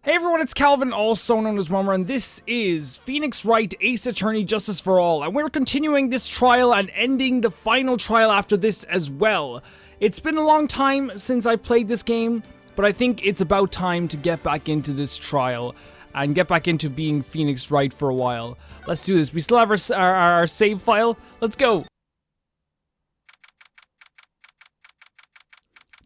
Hey everyone, it's Calvin, also known as Mummer, and this is Phoenix Wright, Ace Attorney, Justice for All, and we're continuing this trial and ending the final trial after this as well. It's been a long time since I've played this game, but I think it's about time to get back into this trial and get back into being Phoenix Wright for a while. Let's do this. We still have our save file. Let's go.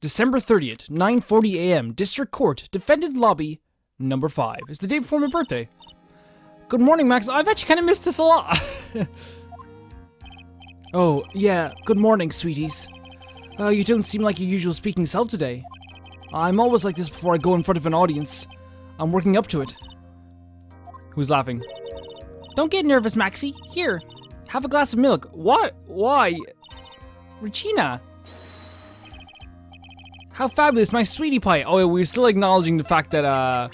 December 30th, 9:40 a.m., District Court, Defendant Lobby, Number 5. It's the day before my birthday. Good morning, Max. I've actually kind of missed this a lot. Oh, yeah. Good morning, sweeties. You don't seem like your usual speaking self today. I'm always like this before I go in front of an audience. I'm working up to it. Who's laughing? Don't get nervous, Maxie. Here, have a glass of milk. What? Why? Regina. How fabulous, my sweetie pie. Oh, yeah, we're still acknowledging the fact that,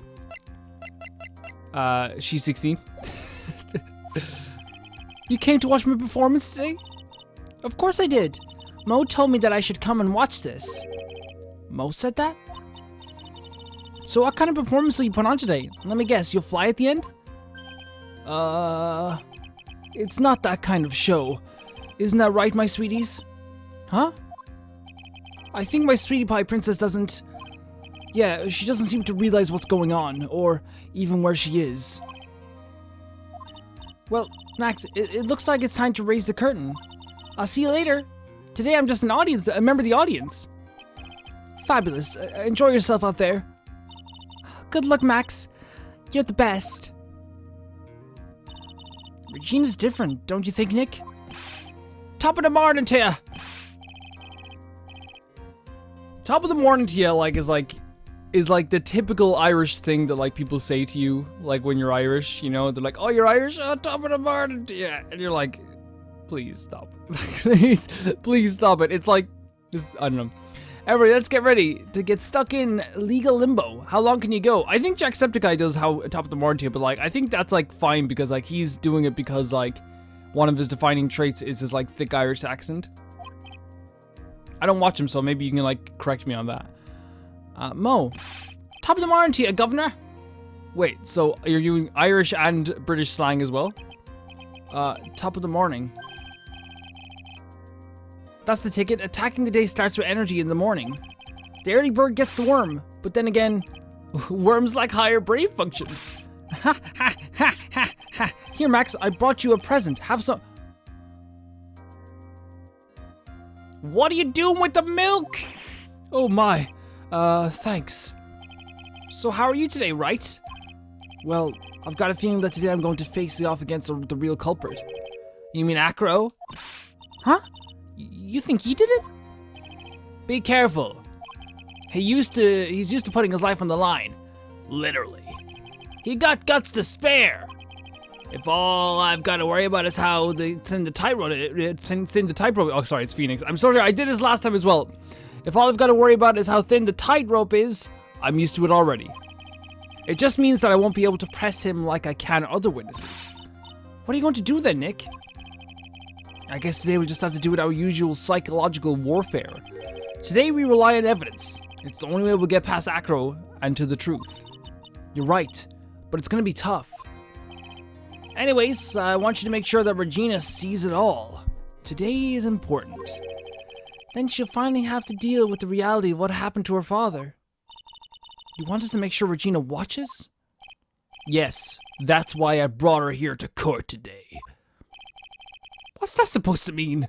she's 16. You came to watch my performance today? Of course I did. Mo told me that I should come and watch this. Mo said that? So what kind of performance will you put on today? Let me guess, you'll fly at the end? It's not that kind of show. Isn't that right, my sweeties? Huh? I think my sweetie pie princess doesn't... Yeah, she doesn't seem to realize what's going on, or even where she is. Well, Max, it looks like it's time to raise the curtain. I'll see you later. Today I'm just a member of the audience. Fabulous. Enjoy yourself out there. Good luck, Max. You're the best. Regina's different, don't you think, Nick? Top of the morning to ya! Top of the morning to you, is like the typical Irish thing that, like, people say to you, like, when you're Irish, you know? They're like, oh, you're Irish? Oh, top of the morning to you! And you're like, please stop. please stop it. It's like, just, I don't know. Everybody, let's get ready to get stuck in legal limbo. How long can you go? I think Jacksepticeye does how top of the morning to you, but, like, I think that's, like, fine because, like, he's doing it because, like, one of his defining traits is his, like, thick Irish accent. I don't watch him, so maybe you can, like, correct me on that. Mo. Top of the morning to you, governor. Wait, so you're using Irish and British slang as well? Top of the morning. That's the ticket. Attacking the day starts with energy in the morning. The early bird gets the worm, but then again, worms like higher brain function. Ha ha ha ha ha. Here, Max, I brought you a present. Have some... What are you doing with the milk? Oh my, thanks. So how are you today, Wright? Well, I've got a feeling that today I'm going to face off against the real culprit. You mean Acro? Huh? You think he did it? Be careful. He's used to putting his life on the line. Literally. He got guts to spare. If all I've got to worry about is how they thin the tightrope, oh, sorry, it's Phoenix. I'm sorry, I did this last time as well. If all I've got to worry about is how thin the tightrope is, I'm used to it already. It just means that I won't be able to press him like I can other witnesses. What are you going to do then, Nick? I guess today we just have to do it our usual psychological warfare. Today we rely on evidence. It's the only way we'll get past Acro and to the truth. You're right, but it's gonna be tough. Anyways, I want you to make sure that Regina sees it all. Today is important. Then she'll finally have to deal with the reality of what happened to her father. You want us to make sure Regina watches? Yes, that's why I brought her here to court today. What's that supposed to mean?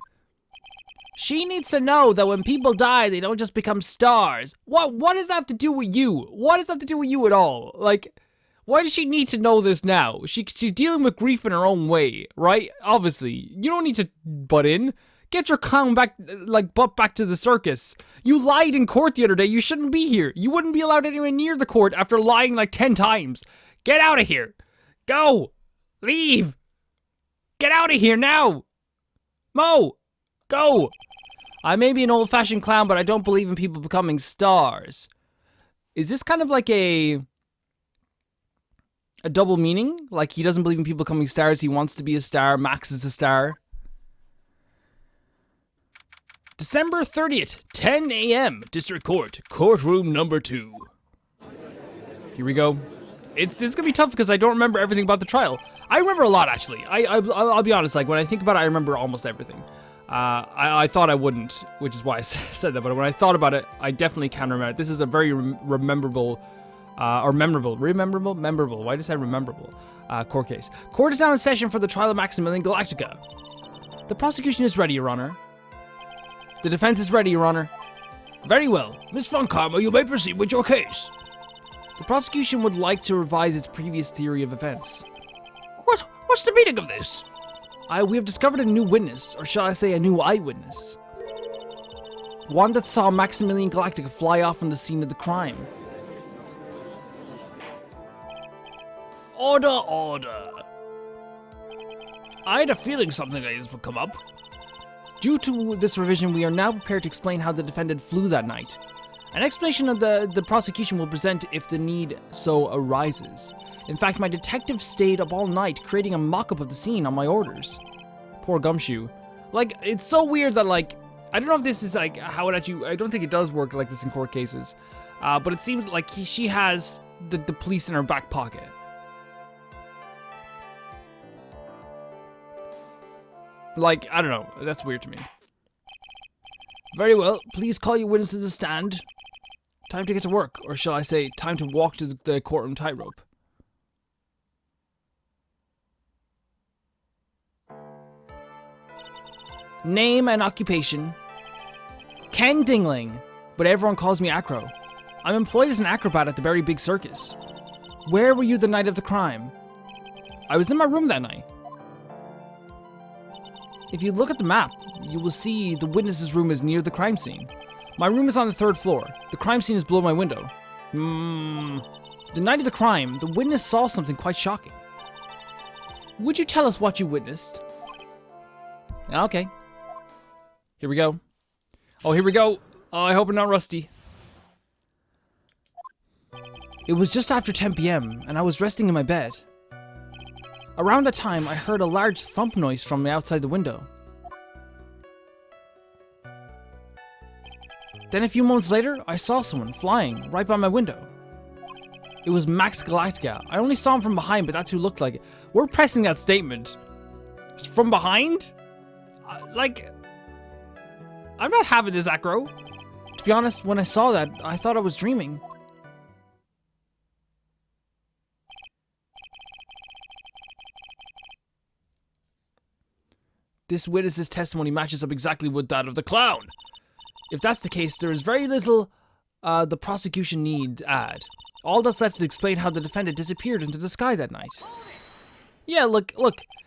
She needs to know that when people die, they don't just become stars. What does that have to do with you? What does that have to do with you at all? Like... Why does she need to know this now? She's dealing with grief in her own way, right? Obviously. You don't need to butt in. Get your clown back, butt back to the circus. You lied in court the other day. You shouldn't be here. You wouldn't be allowed anywhere near the court after lying like 10 times. Get out of here. Go. Leave. Get out of here now. Mo. Go. I may be an old-fashioned clown, but I don't believe in people becoming stars. Is this kind of like a double meaning? Like, he doesn't believe in people becoming stars, he wants to be a star, Max is the star. December 30th, 10 a.m., District Court, courtroom number 2. Here we go. This is gonna be tough because I don't remember everything about the trial. I remember a lot, actually. I'll be honest, like, when I think about it, I remember almost everything. I thought I wouldn't, which is why I said that, but when I thought about it, I definitely can remember it. This is a very memorable, memorable, why did I say memorable, court case. Court is now in session for the trial of Maximilian Galactica. The prosecution is ready, Your Honor. The defense is ready, Your Honor. Very well. Miss Von Karma, you may proceed with your case. The prosecution would like to revise its previous theory of events. What's the meaning of this? We have discovered a new witness, or shall I say a new eyewitness. One that saw Maximilian Galactica fly off from the scene of the crime. Order, order. I had a feeling something like this would come up. Due to this revision, we are now prepared to explain how the defendant flew that night. An explanation of the prosecution will present if the need so arises. In fact, my detective stayed up all night creating a mock-up of the scene on my orders. Poor Gumshoe. Like, it's so weird that, like, I don't know if this is, like, how it actually, I don't think it does work like this in court cases. But it seems like she has the police in her back pocket. Like, I don't know, that's weird to me. Very well, please call your witnesses to the stand. Time to get to work, or shall I say, time to walk to the courtroom tightrope. Name and occupation. Ken Dingling, but everyone calls me Acro. I'm employed as an acrobat at the Very Big Circus. Where were you the night of the crime? I was in my room that night. If you look at the map, you will see the witness's room is near the crime scene. My room is on the 3rd floor. The crime scene is below my window. The night of the crime, the witness saw something quite shocking. Would you tell us what you witnessed? Okay. Here we go. Oh, here we go. Oh, I hope I'm not rusty. It was just after 10 p.m., and I was resting in my bed. Around that time, I heard a large thump noise from outside the window. Then a few moments later, I saw someone flying right by my window. It was Max Galactica. I only saw him from behind, but that's who looked like it. We're pressing that statement. From behind? Like, I'm not having this, Acro. To be honest, when I saw that, I thought I was dreaming. This witness's testimony matches up exactly with that of the clown. If that's the case, there is very little the prosecution need to add. All that's left is to explain how the defendant disappeared into the sky that night. Yeah, look,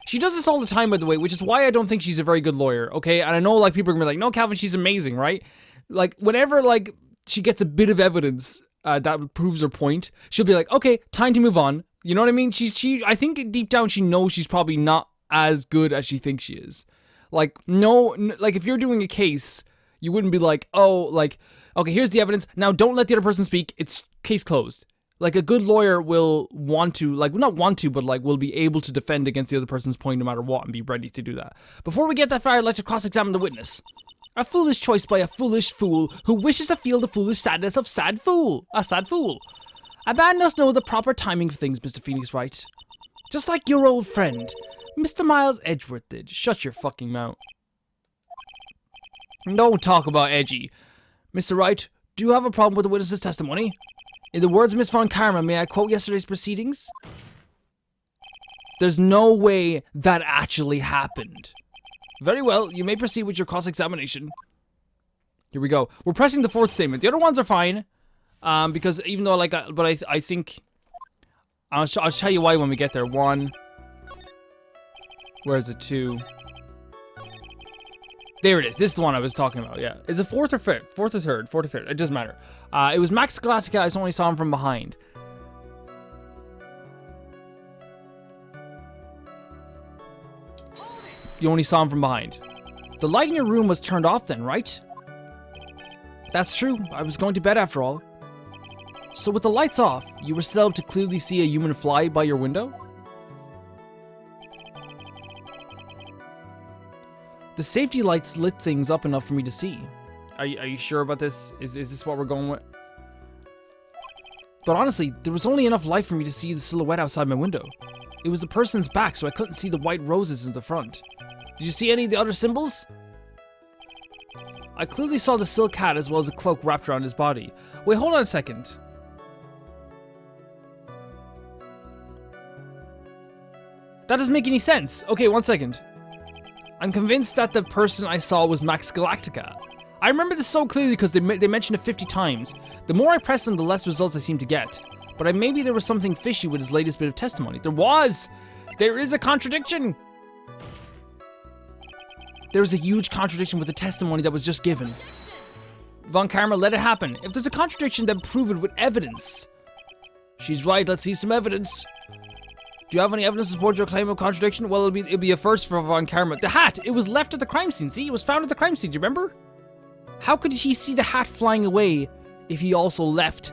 she does this all the time, by the way, which is why I don't think she's a very good lawyer, okay? And I know, like, people are gonna be like, no, Calvin, she's amazing, right? Like, whenever, like, she gets a bit of evidence that proves her point, she'll be like, okay, time to move on. You know what I mean? I think deep down she knows she's probably not as good as she thinks she is. Like, like, if you're doing a case, you wouldn't be like, oh, like, okay, here's the evidence. Now, don't let the other person speak. It's case closed. Like, a good lawyer will want to, like, not want to, but, like, will be able to defend against the other person's point no matter what and be ready to do that. Before we get that far, I'd like to cross-examine the witness. A foolish choice by a foolish fool who wishes to feel the foolish sadness of a sad fool. A man must know the proper timing of things, Mr. Phoenix Wright. Just like your old friend, Mr. Miles Edgeworth did. Shut your fucking mouth. Don't talk about edgy. Mr. Wright, do you have a problem with the witness's testimony? In the words of Miss Von Karma, may I quote yesterday's proceedings? There's no way that actually happened. Very well, you may proceed with your cross-examination. Here we go. We're pressing the 4th statement. The other ones are fine. Because even though, like, but I think... I'll tell you why when we get there. 1. Where is it? 2. There it is. This is the one I was talking about, yeah. Is it 4th or 5th? 4th or 3rd? 4th or 5th? It doesn't matter. It was Max Galactica. I only saw him from behind. You only saw him from behind. The light in your room was turned off then, right? That's true. I was going to bed after all. So with the lights off, you were still able to clearly see a human fly by your window? The safety lights lit things up enough for me to see. Are you sure about this? Is this what we're going with? But honestly, there was only enough light for me to see the silhouette outside my window. It was the person's back, so I couldn't see the white roses in the front. Did you see any of the other symbols? I clearly saw the silk hat as well as the cloak wrapped around his body. Wait, hold on a second. That doesn't make any sense. Okay, 1 second. I'm convinced that the person I saw was Max Galactica. I remember this so clearly because they mentioned it 50 times. The more I press them, the less results I seem to get. But maybe there was something fishy with his latest bit of testimony. There is a contradiction! There's a huge contradiction with the testimony that was just given. Von Karma, let it happen. If there's a contradiction, then prove it with evidence. She's right, let's see some evidence. Do you have any evidence to support your claim of contradiction? Well, it'll be a first for Von Karma. The hat! It was left at the crime scene. See, it was found at the crime scene. Do you remember? How could he see the hat flying away if he also left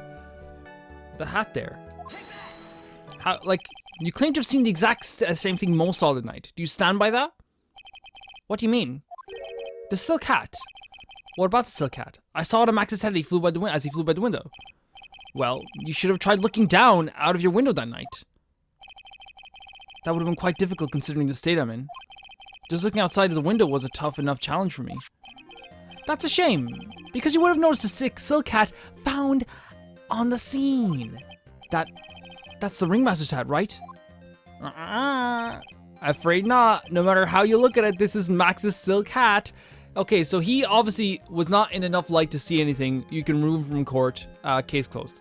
the hat there? How, like, you claim to have seen the exact same thing Mo saw that night. Do you stand by that? What do you mean? The silk hat. What about the silk hat? I saw it on Max's head as he flew by the window. Well, you should have tried looking down out of your window that night. That would have been quite difficult considering the state I'm in. Just looking outside of the window was a tough enough challenge for me. That's a shame, because you would have noticed the silk hat found on the scene. That's the ringmaster's hat, right? Afraid not. No matter how you look at it, this is Max's silk hat. Okay, so he obviously was not in enough light to see anything. You can remove him from court. Case closed.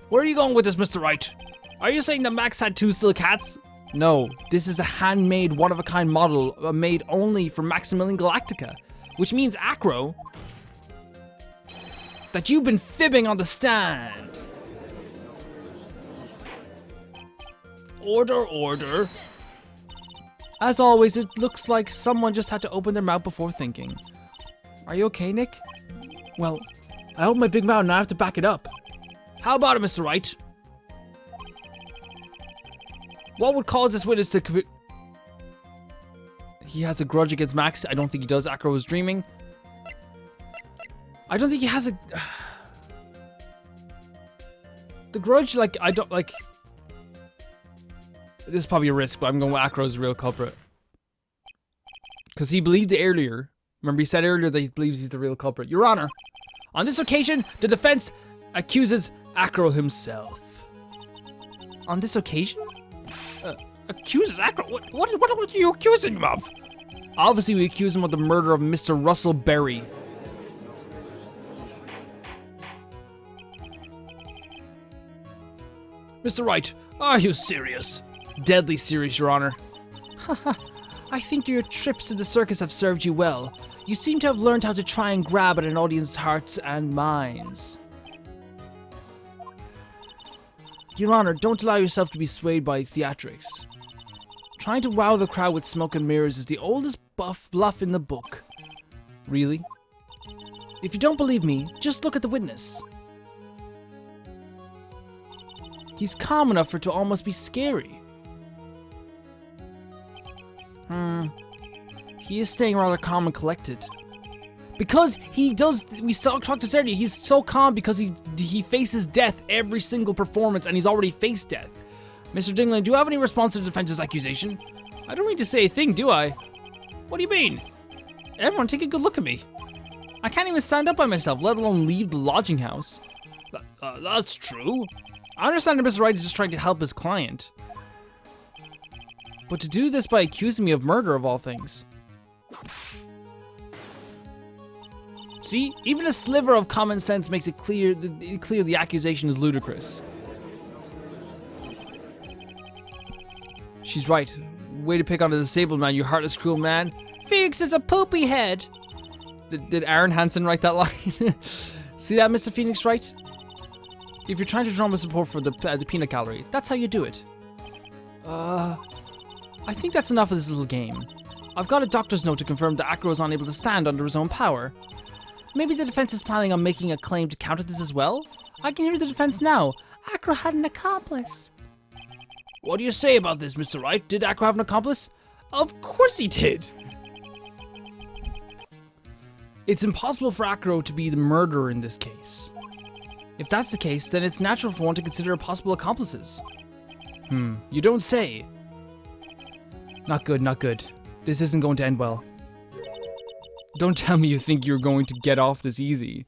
Where are you going with this, Mr. Wright? Are you saying that Max had 2 silk hats? No, this is a handmade, one-of-a-kind model made only for Maximilian Galactica, which means, Acro, that you've been fibbing on the stand. Order, order. As always, it looks like someone just had to open their mouth before thinking. Are you okay, Nick? Well, I hope my big mouth now have to back it up. How about it, Mr. Wright? What would cause this witness to commit... He has a grudge against Max. I don't think he does. Acro was dreaming. I don't think he has a... The grudge, like, I don't, like... This is probably a risk, but I'm going with Acro's the real culprit. Because he believed it earlier. Remember, he said earlier that he believes he's the real culprit. Your Honor, on this occasion, the defense accuses Acro himself. On this occasion? Accuses Acro? What are you accusing him of? Obviously, we accuse him of the murder of Mr. Russell Berry. Mr. Wright, are you serious? Deadly serious, Your Honor. Haha, I think your trips to the circus have served you well. You seem to have learned how to try and grab at an audience's hearts and minds. Your Honor, don't allow yourself to be swayed by theatrics. Trying to wow the crowd with smoke and mirrors is the oldest bluff in the book. Really? If you don't believe me, just look at the witness. He's calm enough for it to almost be scary. He is staying rather calm and collected. Because he does, we talked this earlier, he's so calm because he faces death every single performance and he's already faced death. Mr. Dingling, do you have any response to the defense's accusation? I don't need to say a thing, do I? What do you mean? Everyone, take a good look at me. I can't even stand up by myself, let alone leave the lodging house. That's true. I understand that Mr. Wright is just trying to help his client. But to do this by accusing me of murder of all things. See, even a sliver of common sense makes it clear the accusation is ludicrous. She's right. Way to pick on a disabled man, you heartless, cruel man. Phoenix is a poopy head. Did Aaron Hansen write that line? See that, Mr. Phoenix, right? If you're trying to drum up support for the peanut gallery, that's how you do it. I think that's enough of this little game. I've got a doctor's note to confirm that Acro is unable to stand under his own power. Maybe the defense is planning on making a claim to counter this as well? I can hear the defense now. Acro had an accomplice. What do you say about this, Mr. Wright? Did Acro have an accomplice? Of course he did! It's impossible for Acro to be the murderer in this case. If that's the case, then it's natural for one to consider possible accomplices. You don't say. Not good, not good. This isn't going to end well. Don't tell me you think you're going to get off this easy.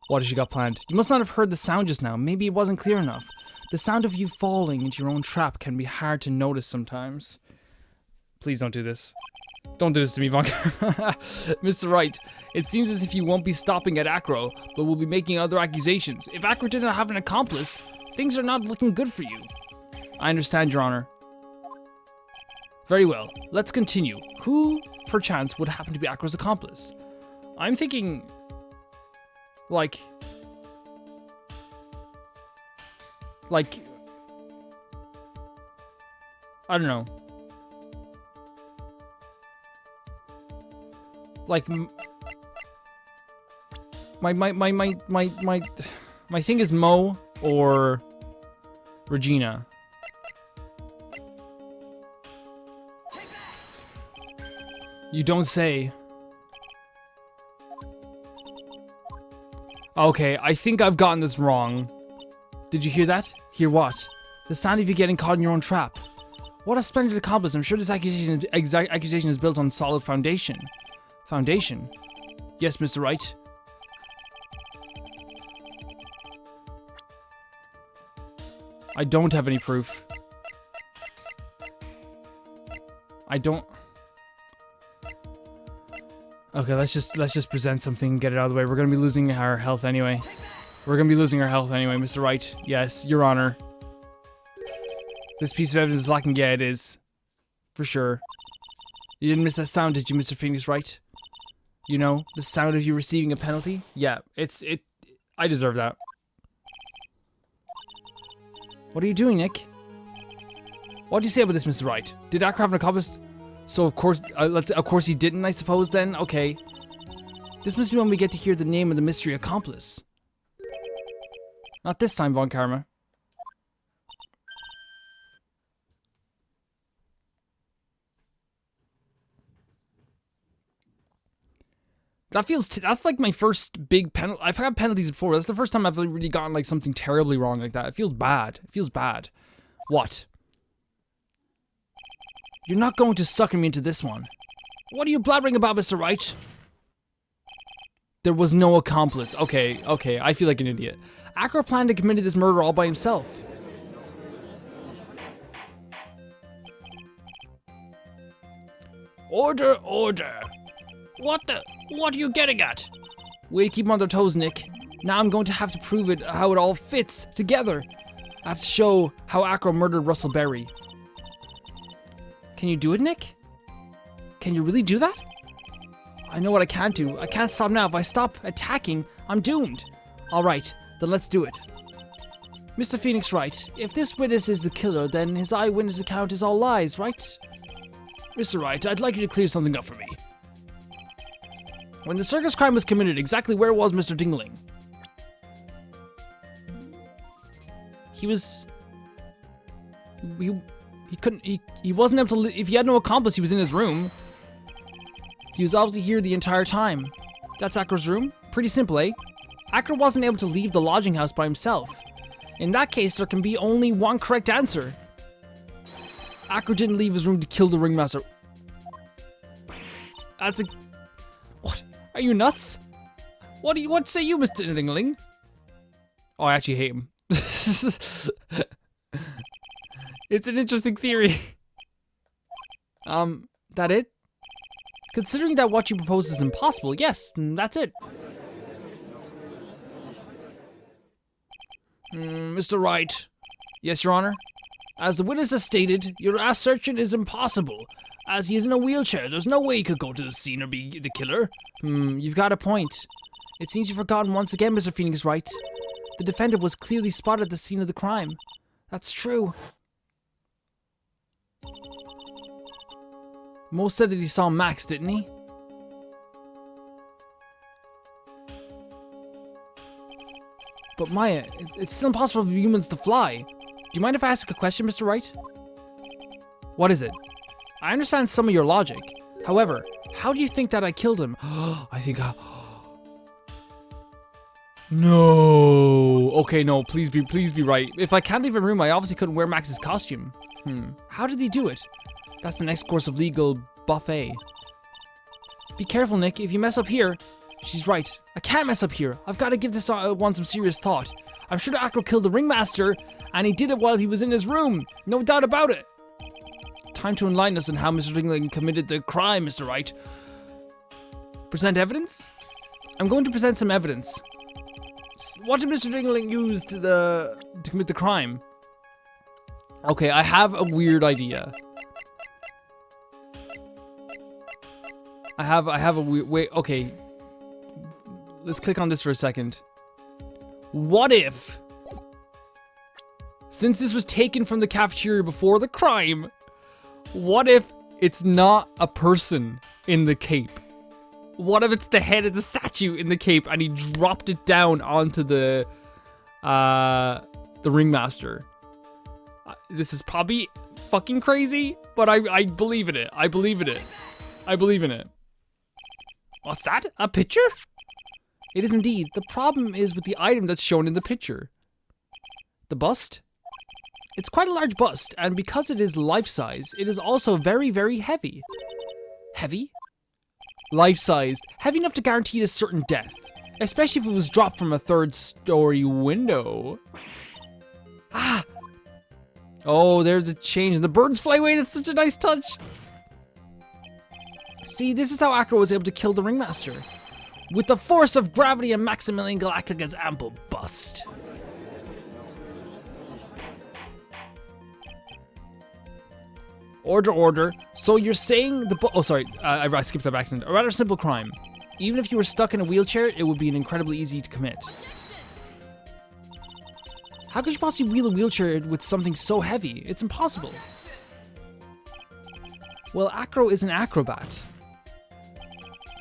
What has she got planned? You must not have heard the sound just now. Maybe it wasn't clear enough. The sound of you falling into your own trap can be hard to notice sometimes. Please don't do this. Don't do this to me, Von. Mr. Wright, it seems as if you won't be stopping at Acro, but will be making other accusations. If Acro did not have an accomplice, things are not looking good for you. I understand, Your Honor. Very well, let's continue. Who, perchance, would happen to be Acro's accomplice? I'm thinking... Like... I don't know. Like... My thing is Mo or Regina. You don't say. Okay, I think I've gotten this wrong. Did you hear that? Hear what? The sound of you getting caught in your own trap. What a splendid accomplice. I'm sure this accusation is built on solid foundation. Foundation? Yes, Mr. Wright. I don't have any proof. I don't... Okay, let's just present something and get it out of the way. We're gonna be losing our health anyway. Mr. Wright. Yes, Your Honor. This piece of evidence is lacking. Yeah, it is. For sure. You didn't miss that sound, did you, Mr. Phoenix Wright? You know, the sound of you receiving a penalty? Yeah, I deserve that. What are you doing, Nick? What do you say about this, Mr. Wright? Did Acro have an accomplice? So of course, of course he didn't, I suppose, then? Okay. This must be when we get to hear the name of the mystery accomplice. Not this time, Von Karma. That's like my first big penalty. I've had penalties before. That's the first time I've really gotten like something terribly wrong like that. It feels bad. It feels bad. What? You're not going to sucker me into this one. What are you blabbering about, Mr. Wright? There was no accomplice. Okay, I feel like an idiot. Acro planned to commit this murder all by himself. Order, order. What are you getting at? Way to keep them on their toes, Nick. Now I'm going to have to prove it, how it all fits together. I have to show how Acro murdered Russell Berry. Can you do it, Nick? Can you really do that? I know what I can't do. I can't stop now. If I stop attacking, I'm doomed. Alright, then let's do it. Mr. Phoenix Wright, if this witness is the killer, then his eyewitness account is all lies, right? Mr. Wright, I'd like you to clear something up for me. When the circus crime was committed, exactly where was Mr. Dingling? He wasn't able to, if he had no accomplice, he was in his room. He was obviously here the entire time. That's Acro's room? Pretty simple, eh? Acro wasn't able to leave the lodging house by himself. In that case, there can be only one correct answer. Acro didn't leave his room to kill the ringmaster. That's a... What? Are you nuts? What say you, Mr. Dingling? Oh, I actually hate him. It's an interesting theory. That it? Considering that what you propose is impossible, yes, that's it. Mr. Wright. Yes, Your Honor. As the witness has stated, your assertion is impossible. As he is in a wheelchair, there's no way he could go to the scene or be the killer. You've got a point. It seems you've forgotten once again, Mr. Phoenix Wright. The defendant was clearly spotted at the scene of the crime. That's true. Mo said that he saw Max, didn't he? But Maya, it's still impossible for humans to fly. Do you mind if I ask a question, Mr. Wright? What is it? I understand some of your logic. However, How do you think that I killed him? I think No. Okay, no, please be right. If I can't leave a room, I obviously couldn't wear Max's costume. How did he do it? That's the next course of legal buffet. Be careful, Nick. If you mess up here... She's right. I can't mess up here. I've got to give this one some serious thought. I'm sure that Acro killed the ringmaster, and he did it while he was in his room. No doubt about it. Time to enlighten us on how Mr. Dingling committed the crime, Mr. Wright. Present evidence? I'm going to present some evidence. What did Mr. Dingling use to commit the crime? Okay, I have a weird idea. I have a weird... Wait, okay. Let's click on this for a second. What if... Since this was taken from the cafeteria before the crime, what if it's not a person in the cape? What if it's the head of the statue in the cape and he dropped it down onto the ringmaster? This is probably fucking crazy, but I believe in it. I believe in it. I believe in it. What's that? A picture? It is indeed. The problem is with the item that's shown in the picture. The bust? It's quite a large bust, and because it is life-size, it is also very, very heavy. Heavy? Life-sized. Heavy enough to guarantee a certain death. Especially if it was dropped from a third-story window. Ah! Oh, there's a change. And the birds fly away. That's such a nice touch. See, this is how Acro was able to kill the ringmaster. With the force of gravity and Maximilian Galactica's ample bust. Order. So you're saying the oh, sorry, I skipped that by accident. A rather simple crime. Even if you were stuck in a wheelchair, it would be incredibly easy to commit. How could you possibly wheel a wheelchair with something so heavy? It's impossible. Well, Acro is an acrobat.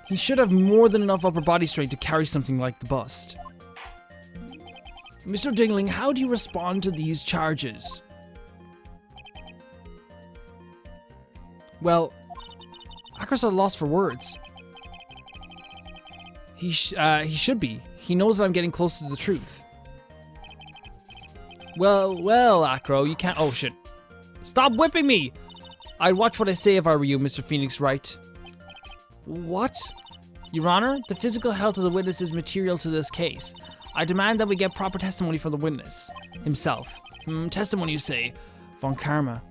He should have more than enough upper body strength to carry something like the bust. Mr. Dingling, how do you respond to these charges? Well, Acro's at a loss for words. He should be. He knows that I'm getting close to the truth. Well, Acro, you can't... Oh, shit. Stop whipping me! I'd watch what I say if I were you, Mr. Phoenix Wright. What? Your Honor, the physical health of the witness is material to this case. I demand that we get proper testimony from the witness himself. Testimony, you say? Von Karma.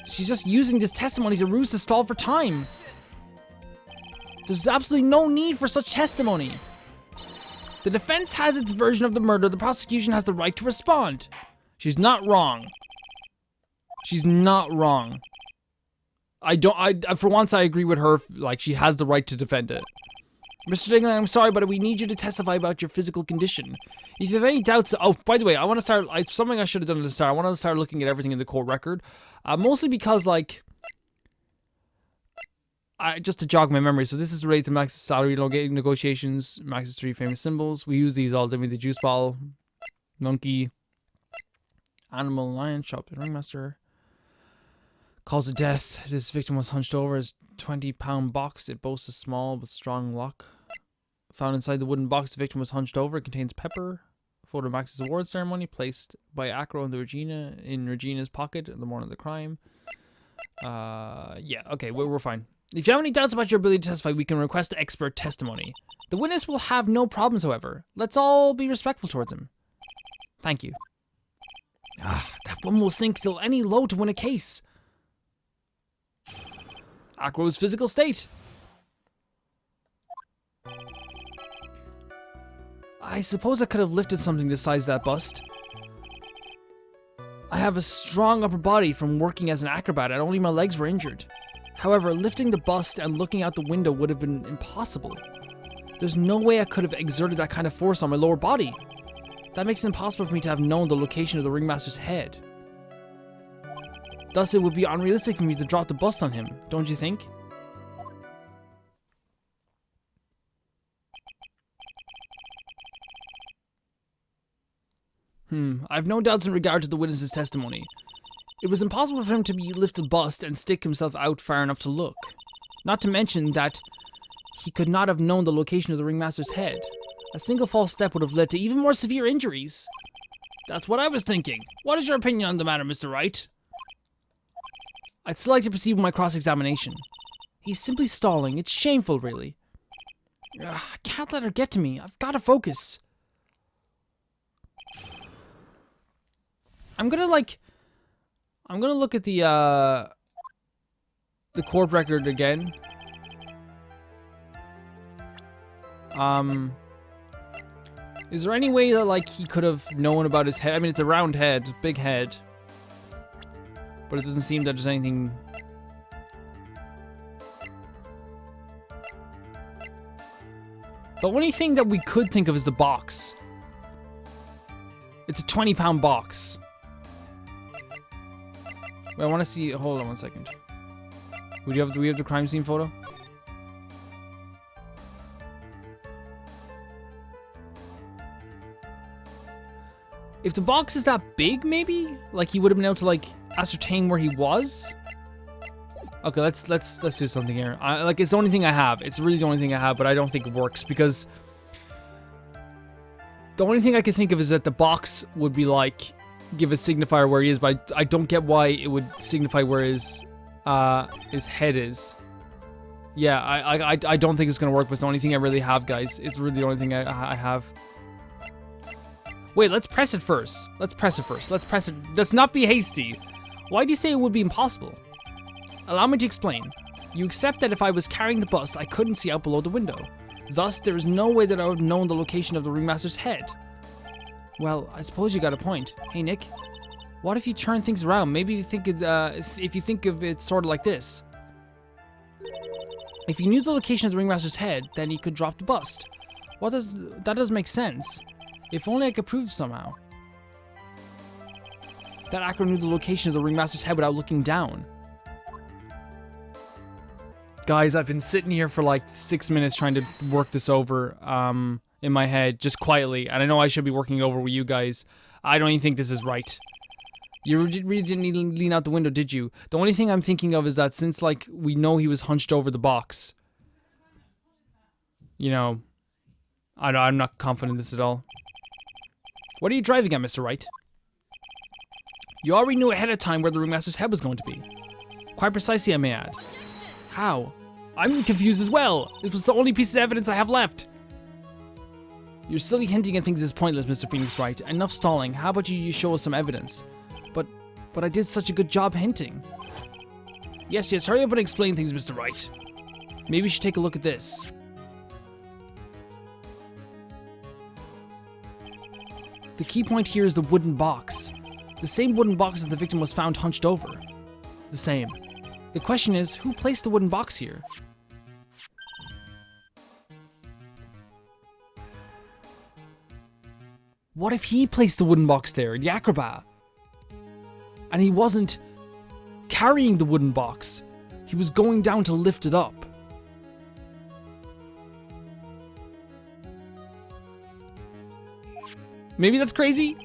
She's just using this testimony as a ruse to stall for time. There's absolutely no need for such testimony. The defense has its version of the murder. The prosecution has the right to respond. She's not wrong. She's not wrong. For once, I agree with her. Like, she has the right to defend it. Mr. Dingling, I'm sorry, but we need you to testify about your physical condition. If you have any doubts... Oh, by the way, I want to start... something I should have done at the start. I want to start looking at everything in the court record. Mostly because, like... just to jog my memory. So this is related to Max's salary negotiations. Max's 3 famous symbols. We use these all day with the juice ball. Monkey. Animal, lion, shop, ringmaster. Cause of death. This victim was hunched over his 20-pound box. It boasts a small but strong lock. Found inside the wooden box the victim was hunched over. It contains pepper. A photo of Max's award ceremony placed by Acro in Regina's pocket the morning of the crime. Yeah, okay, we're fine. If you have any doubts about your ability to testify, we can request expert testimony. The witness will have no problems, however. Let's all be respectful towards him. Thank you. That woman will sink till any low to win a case. Acro's physical state. I suppose I could have lifted something the size of that bust. I have a strong upper body from working as an acrobat, and only my legs were injured. However, lifting the bust and looking out the window would have been impossible. There's no way I could have exerted that kind of force on my lower body. That makes it impossible for me to have known the location of the ringmaster's head. Thus, it would be unrealistic for me to drop the bust on him, don't you think? I have no doubts in regard to the witness's testimony. It was impossible for him to lift the bust and stick himself out far enough to look. Not to mention that he could not have known the location of the ringmaster's head. A single false step would have led to even more severe injuries. That's what I was thinking. What is your opinion on the matter, Mr. Wright? I'd still like to proceed with my cross-examination. He's simply stalling. It's shameful, really. I can't let her get to me. I've got to focus. I'm gonna look at the court record again. Is there any way that, like, he could have known about his head? I mean, it's a round head, big head. But it doesn't seem that there's anything... The only thing that we could think of is the box. It's a 20-pound box. Wait, I want to see... Hold on one second. Do we have the crime scene photo? If the box is that big, maybe? Like, he would have been able to, like, ascertain where he was? Okay, let's do something here. Like, it's the only thing I have. It's really the only thing I have, but I don't think it works because... The only thing I could think of is that the box would be, like, give a signifier where he is, but I don't get why it would signify where his head is. Yeah, I don't think it's gonna work, but it's the only thing I really have, guys. It's really the only thing I have. Wait, let's press it first. Let's press it first. Let's press it. Let's not be hasty. Why do you say it would be impossible? Allow me to explain. You accept that if I was carrying the bust, I couldn't see out below the window. Thus, there is no way that I would have known the location of the ringmaster's head. Well, I suppose you got a point. Hey, Nick. What if you turn things around? Maybe you think it, if you think of it sort of like this. If you knew the location of the ringmaster's head, then he could drop the bust. That doesn't make sense. If only I could prove somehow. That Acro knew the location of the ringmaster's head without looking down. Guys, I've been sitting here for like 6 minutes trying to work this over in my head, just quietly. And I know I should be working over with you guys. I don't even think this is right. You really didn't need to lean out the window, did you? The only thing I'm thinking of is that since, like, we know he was hunched over the box, you know, I'm not confident in this at all. What are you driving at, Mr. Wright? You already knew ahead of time where the ringmaster's head was going to be. Quite precisely, I may add. How? I'm confused as well. This was the only piece of evidence I have left. Your silly hinting at things is pointless, Mr. Phoenix Wright. Enough stalling. How about you show us some evidence? But I did such a good job hinting. Yes, hurry up and explain things, Mr. Wright. Maybe you should take a look at this. The key point here is the wooden box. The same wooden box that the victim was found hunched over. The same. The question is, who placed the wooden box here? What if he placed the wooden box there, the acrobat? And he wasn't carrying the wooden box. He was going down to lift it up. Maybe that's crazy?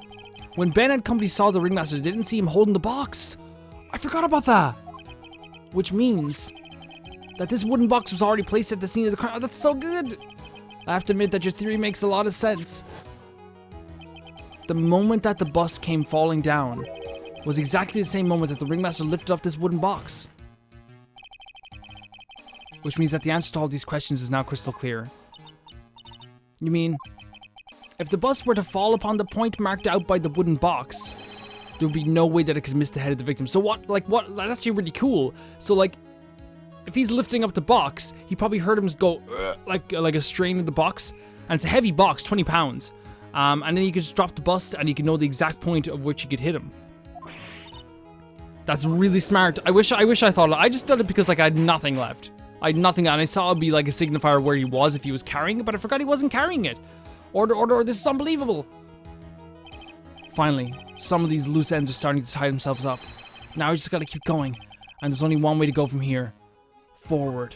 When Ben and company saw the ringmaster, they didn't see him holding the box. I forgot about that. Which means that this wooden box was already placed at the scene of the crime. Oh, that's so good. I have to admit that your theory makes a lot of sense. The moment that the bust came falling down was exactly the same moment that the ringmaster lifted up this wooden box. Which means that the answer to all these questions is now crystal clear. You mean, if the bust were to fall upon the point marked out by the wooden box, there would be no way that it could miss the head of the victim. So what, that's actually really cool. So like, if he's lifting up the box, he probably heard him go, like a strain of the box. And it's a heavy box, 20 pounds. And then he could just drop the bust and he could know the exact point of which he could hit him. That's really smart. I wish I thought of it. I just did it because like I had nothing left. I had nothing, and I saw it would be like a signifier where he was if he was carrying it, but I forgot he wasn't carrying it. Order, this is unbelievable. Finally, some of these loose ends are starting to tie themselves up. Now we just gotta keep going, and there's only one way to go from here. Forward.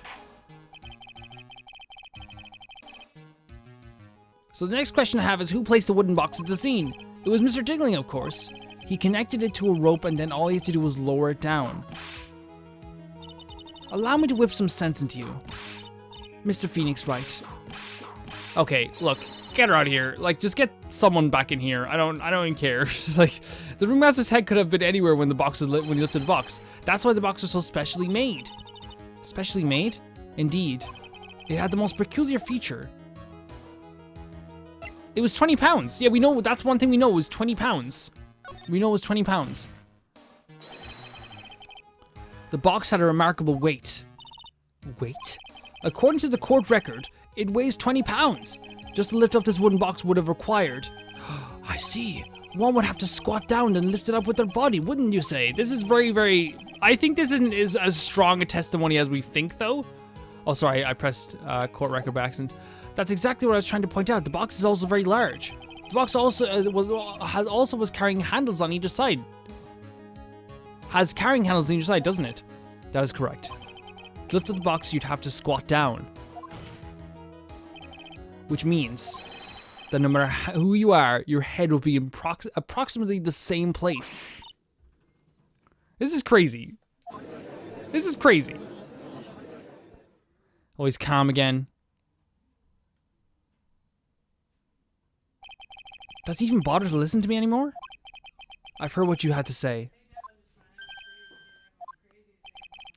So the next question I have is, who placed the wooden box at the scene? It was Mr. Diggling, of course. He connected it to a rope, and then all he had to do was lower it down. Allow me to whip some sense into you. Mr. Phoenix Wright. Okay, look. Get her out of here. Like, just get someone back in here. I don't even care. Like, the ringmaster's head could have been anywhere when the box was when you lifted the box. That's why the box was so specially made. Specially made? Indeed. It had the most peculiar feature. It was 20 pounds. Yeah, we know. That's one thing we know. It was 20 pounds. We know it was 20 pounds. The box had a remarkable weight. Weight? According to the court record, it weighs 20 pounds. Just to lift up this wooden box would have required. I see. One would have to squat down and lift it up with their body, wouldn't you say? This is very, very... I think this isn't as strong a testimony as we think, though. Oh, sorry, I pressed court record by accident. That's exactly what I was trying to point out. The box is also very large. The box also was carrying handles on either side. Has carrying handles on either side, doesn't it? That is correct. To lift up the box, you'd have to squat down. Which means that no matter who you are, your head will be in approximately the same place. This is crazy. This is crazy. Always calm again. Does he even bother to listen to me anymore? I've heard what you had to say.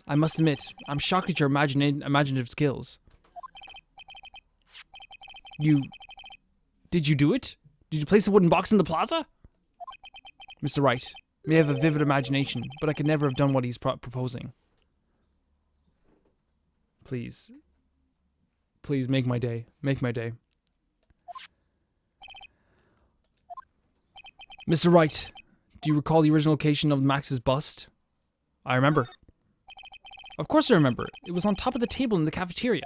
I must admit, I'm shocked at your imaginative skills. Did you do it? Did you place a wooden box in the plaza? Mr. Wright, may have a vivid imagination, but I could never have done what he's proposing. Please. Please, make my day. Make my day. Mr. Wright, do you recall the original location of Max's bust? I remember. Of course I remember. It was on top of the table in the cafeteria.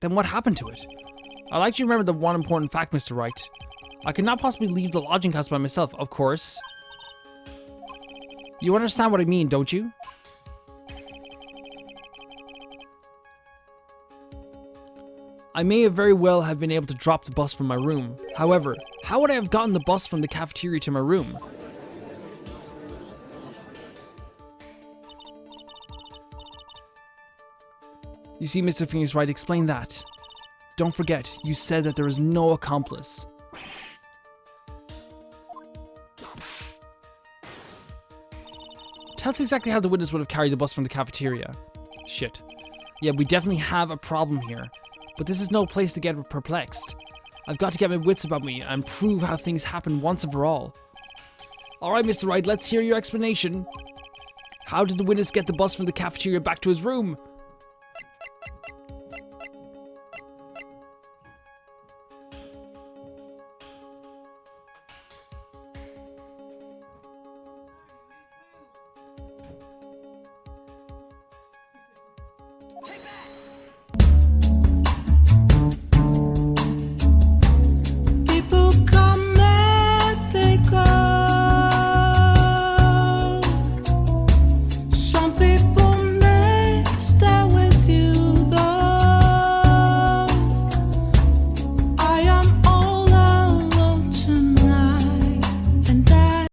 Then what happened to it? I'd like you to remember the one important fact, Mr. Wright. I could not possibly leave the lodging house by myself, of course. You understand what I mean, don't you? I may very well have been able to drop the bus from my room. However, how would I have gotten the bus from the cafeteria to my room? You see, Mr. Phoenix Wright, explain that. Don't forget, you said that there is no accomplice. Tell us exactly how the witness would have carried the bus from the cafeteria. Shit. Yeah, we definitely have a problem here. But this is no place to get perplexed. I've got to get my wits about me and prove how things happen once and for all. Alright, Mr. Wright, let's hear your explanation. How did the witness get the bus from the cafeteria back to his room?